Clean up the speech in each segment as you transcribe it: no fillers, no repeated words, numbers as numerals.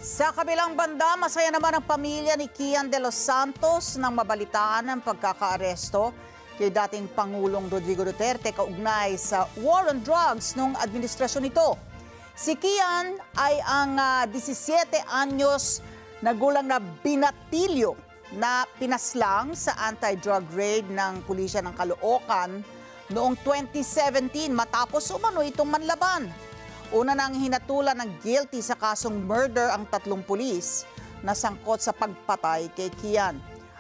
Sa kabilang banda, masaya naman ang pamilya ni Kian de los Santos nang mabalitaan ang pagkakaaresto kay dating Pangulong Rodrigo Duterte kaugnay sa war on drugs noong administrasyon nito. Si Kian ay ang 17 anyos na gulang na binatilyo na pinaslang sa anti-drug raid ng pulisya ng Caloocan noong 2017 matapos umano itong manlaban. Una nang hinatulan ng guilty sa kasong murder ang 3 pulis na sangkot sa pagpatay kay Kian.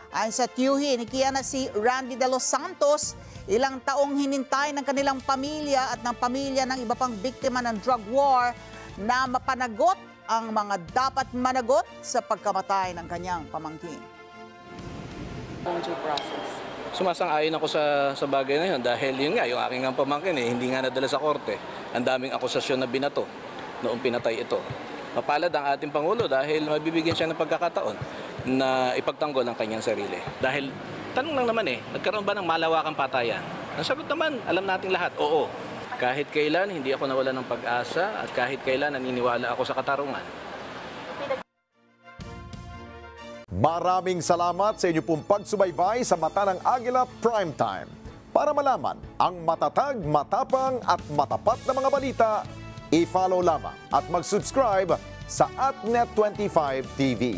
Ayon sa tiyuhin ni Kian na si Randy de los Santos, ilang taong hinintay ng kanilang pamilya at ng pamilya ng iba pang biktima ng drug war na mapanagot ang mga dapat managot sa pagkamatay ng kanyang pamangkin. Due process. Sumasang-ayon ako sa bagay na yun dahil yun nga, yung aking pamangkin hindi nga nadala sa korte. Ang daming akusasyon na binato noong pinatay ito. Mapalad ang ating Pangulo dahil mabibigyan siya ng pagkakataon na ipagtanggol ang kanyang sarili. Dahil tanong lang naman nagkaroon ba ng malawakang patayan? Ang sagot naman, alam nating lahat, oo. Kahit kailan, hindi ako nawala ng pag-asa at kahit kailan naniniwala ako sa katarungan. Maraming salamat sa inyo pong pagsubaybay sa Mata ng Agila Primetime. Para malaman ang matatag, matapang at matapat na mga balita, i-follow lamang at mag-subscribe sa @Net25 TV.